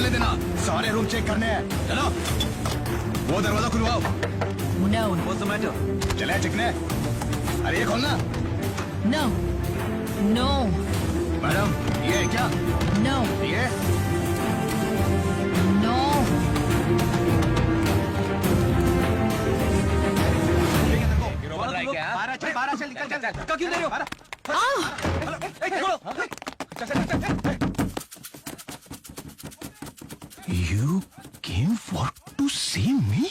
निकलने देना, सारे रूम चेक करने हैं। चलो वो दरवाजा खुलवाओ। No. What's the matter? चले चिकने, अरे ये खोलना। No. No. मैडम ये है क्या? No. ये No. बारह चल निकल चल। क्यों दे रहे हो? You came for to see me?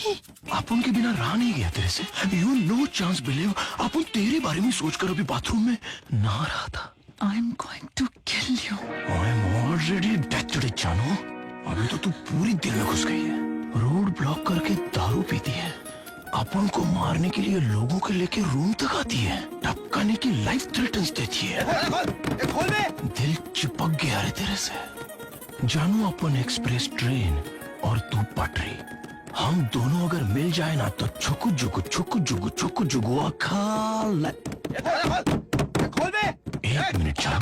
अपन के बिना रहा नहीं गया तेरे से। You no chance believe अपन तेरे बारे में सोचकर अभी बाथरूम में नहा रहा था। I'm going to kill you. I'm already dead जानू। अभी तो तू पूरी दिल में घुस गई है। रोड ब्लॉक करके दारू पीती है, अपन को मारने के लिए लोगों के लेके रूम तक आती है, टपकाने की लाइफ थ्रेटन्स देती है। खोल दे। दिल चिपक गया रे तेरे से जानू। अपन एक्सप्रेस ट्रेन और तू पटरी, हम दोनों अगर मिल जाए ना तो छुकु जुगु छुकु जुगु छुकु जुगु अखाल। खोल दे। एक मिनट चल।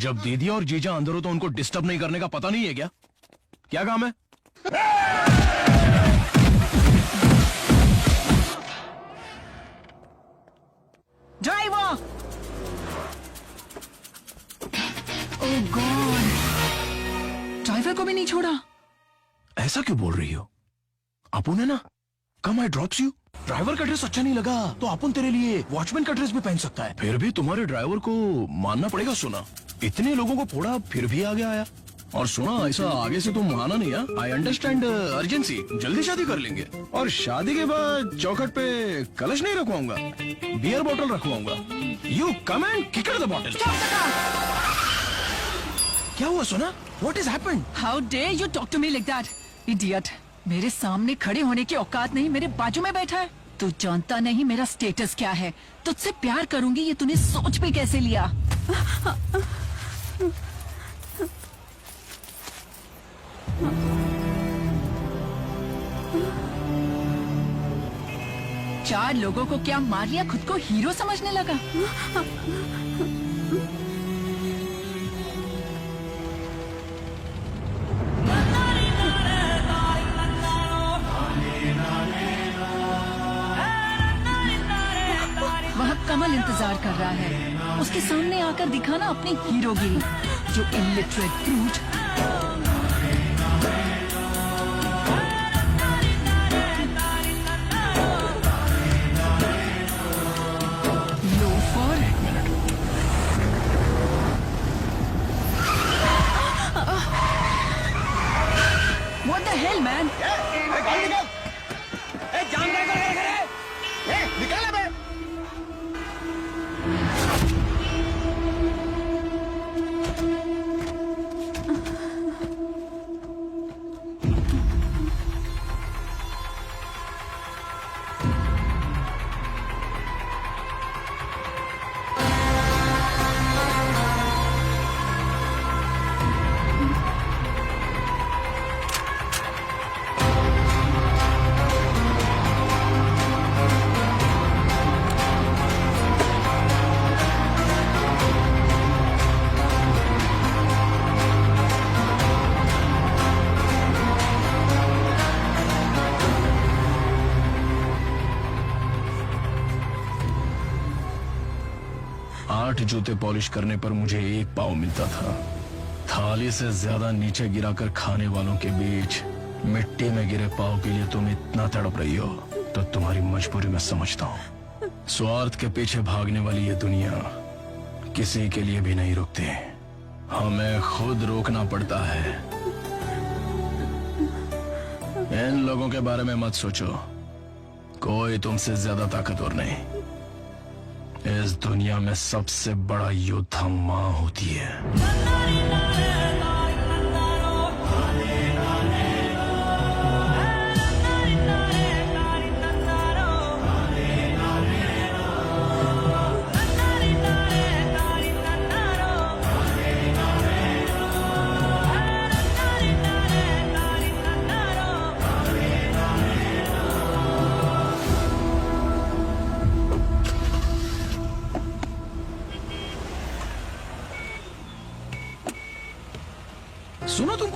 जब दीदी और जीजा अंदर हो तो उनको डिस्टर्ब नहीं करने का पता नहीं है क्या? क्या काम है? ड्राइवर! ओह गॉड! ड्राइवर को भी नहीं छोड़ा। ऐसा क्यों बोल रही हो? अपुन है ना, कम आई ड्रॉप्स यू। ड्राइवर का ड्रेस अच्छा नहीं लगा तो अपुन तेरे लिए वॉचमैन का ड्रेस भी पहन सकता है। फिर भी तुम्हारे ड्राइवर को मानना पड़ेगा। सुना, इतने लोगों को फोड़ा फिर भी आगे आया। और सुना, ऐसा आगे से तुम आना नहीं है। आई अंडरस्टैंड अर्जेंसी, जल्दी शादी कर लेंगे और शादी के बाद चौखट पे कलश नहीं रखवाऊंगा, बियर बोतल रखवाऊंगा। You come and kick the bottle. क्या हुआ Sona? What is happened? How dare you talk to me like that, idiot! मेरे सामने खड़े होने की औकात नहीं, मेरे बाजू में बैठा है। तू जानता नहीं मेरा स्टेटस क्या है। तुझसे प्यार करूंगी ये तूने सोच भी कैसे लिया? चार लोगों को क्या मार लिया, खुद को हीरो समझने लगा। वह कमल इंतजार कर रहा है, उसके सामने आकर दिखाना अपनी हीरोगिरी। जो illiterate brute. What the hell, man? निकाल बे। आठ जूते पॉलिश करने पर मुझे एक पाव मिलता था। थाली से ज्यादा नीचे गिराकर खाने वालों के बीच मिट्टी में गिरे पाव के लिए तुम इतना तड़प रही हो तो तुम्हारी मजबूरी मैं समझता हूँ। स्वार्थ के पीछे भागने वाली ये दुनिया किसी के लिए भी नहीं रुकती, हमें खुद रोकना पड़ता है। इन लोगों के बारे में मत सोचो, कोई तुमसे ज्यादा ताकतवर नहीं। इस दुनिया में सबसे बड़ा योद्धा माँ होती है।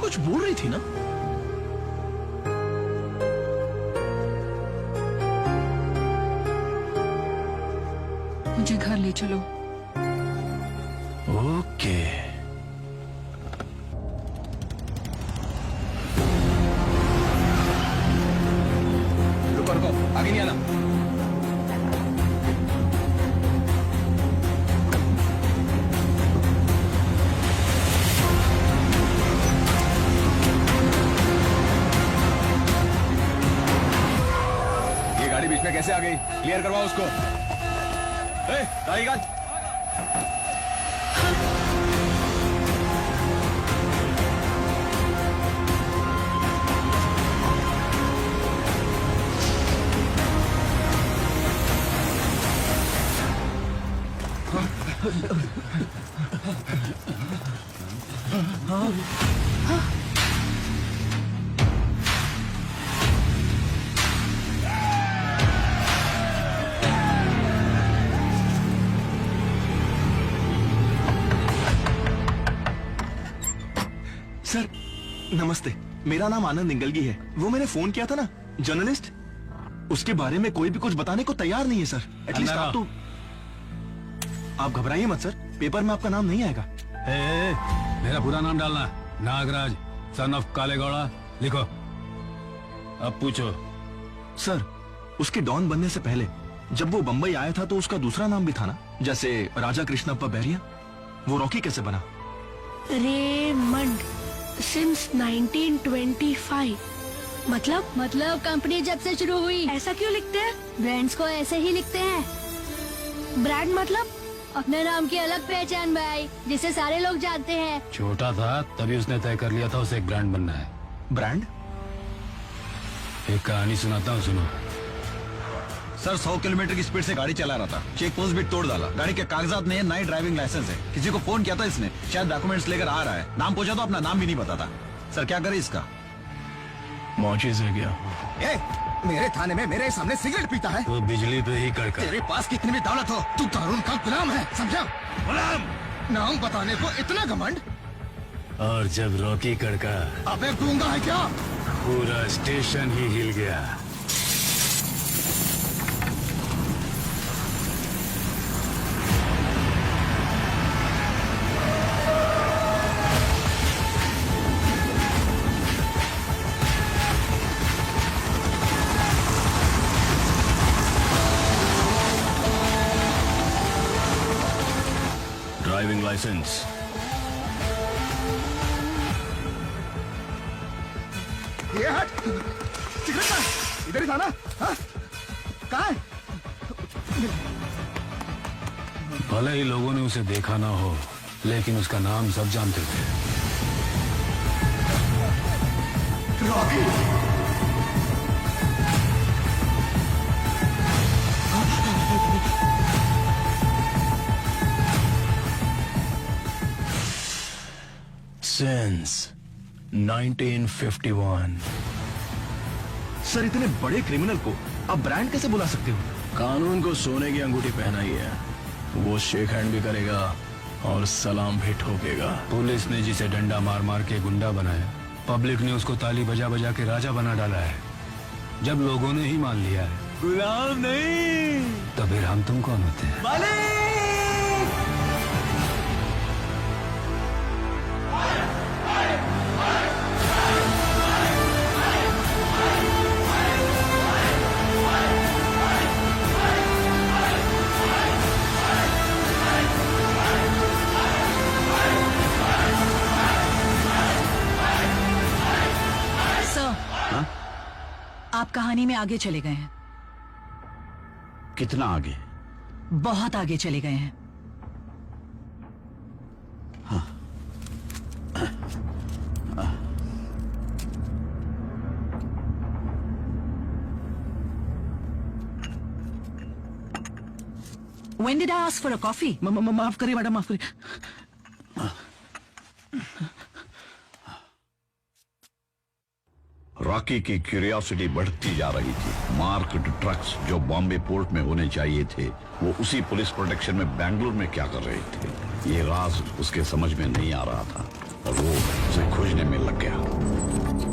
कुछ बोल रही थी ना? मुझे घर ले चलो। ओके। रुको रुको, आगे नहीं आना। ये गाड़ी बीच में कैसे आ गई? क्लियर करवाओ उसको। गाड़ी का सर नमस्ते, मेरा नाम आनंद इंगलगी है। वो मैंने फोन किया था ना, जर्नलिस्ट, उसके बारे में कोई भी कुछ बताने को तैयार नहीं है सर। एटलीस्ट आप तो, आप घबराइए मत सर, पेपर में आपका नाम नहीं आएगा। मेरा पूरा नाम डालना, नागराज सन ऑफ कालेगौड़ा लिखो। अब पूछो। सर उसके डॉन बनने से पहले जब वो बंबई आया था तो उसका दूसरा नाम भी था ना, जैसे राजा कृष्णप्पा बैरिया। वो रॉकी कैसे बना? Raymond since 1925। मतलब कंपनी जब से शुरू हुई। ऐसा क्यों लिखते हैं? ब्रांड्स को ऐसे ही लिखते हैं। ब्रांड मतलब अपने नाम की अलग पहचान भाई, जिसे सारे लोग जानते हैं। छोटा था तभी उसने तय कर लिया था उसे एक ब्रांड बनना है। ब्रांड? एक कहानी सुनाता हूँ, सुनो। सर 100 किलोमीटर की स्पीड से गाड़ी चला रहा था, चेक पोस्ट भी तोड़ डाला। गाड़ी के कागजात नहीं है, ना ही ड्राइविंग लाइसेंस है। किसी को फोन किया था इसने, शायद डॉक्यूमेंट्स लेकर आ रहा है। नाम पूछा तो अपना नाम भी नहीं बताता। सर क्या करे इसका? मौजिज़ है क्या? मेरे थाने में मेरे सामने सिगरेट पीता है। वो बिजली पे ही कड़का। तेरे पास कितनी भी दौलत हो, तू कानून का गुलाम है, समझा? गुलाम? नाम बताने को इतना घमंड? और जब रॉकी कड़का, अबे गूंगा है क्या? पूरा स्टेशन ही हिल गया। Driving licence. ये हट, सिगरेट का इधर ही था ना? हाँ? कहाँ है? भले ही लोगों ने उसे देखा ना हो, लेकिन उसका नाम सब जानते थे। रॉकी। सिंस 1951। सर इतने बड़े क्रिमिनल को आप ब्रांड कैसे बुला सकते हो? कानून को सोने की अंगूठी पहनाई है, वो शेक हैंड भी करेगा और सलाम भी ठोकेगा। पुलिस ने जिसे डंडा मार मार के गुंडा बनाया, पब्लिक ने उसको ताली बजा बजा के राजा बना डाला है। जब लोगों ने ही मान लिया है गुलाम नहीं, तो फिर हम तुम कौन होते हैं? आप कहानी में आगे चले गए हैं, कितना आगे? बहुत आगे चले गए हैं। When did I ask for a coffee? माफ करिए मैडम, माफ करिए। रॉकी की क्यूरियोसिटी बढ़ती जा रही थी। मार्क्ड ट्रक्स जो बॉम्बे पोर्ट में होने चाहिए थे, वो उसी पुलिस प्रोटेक्शन में बेंगलुरु में क्या कर रहे थे, ये राज उसके समझ में नहीं आ रहा था। और वो उसे खोजने में लग गया।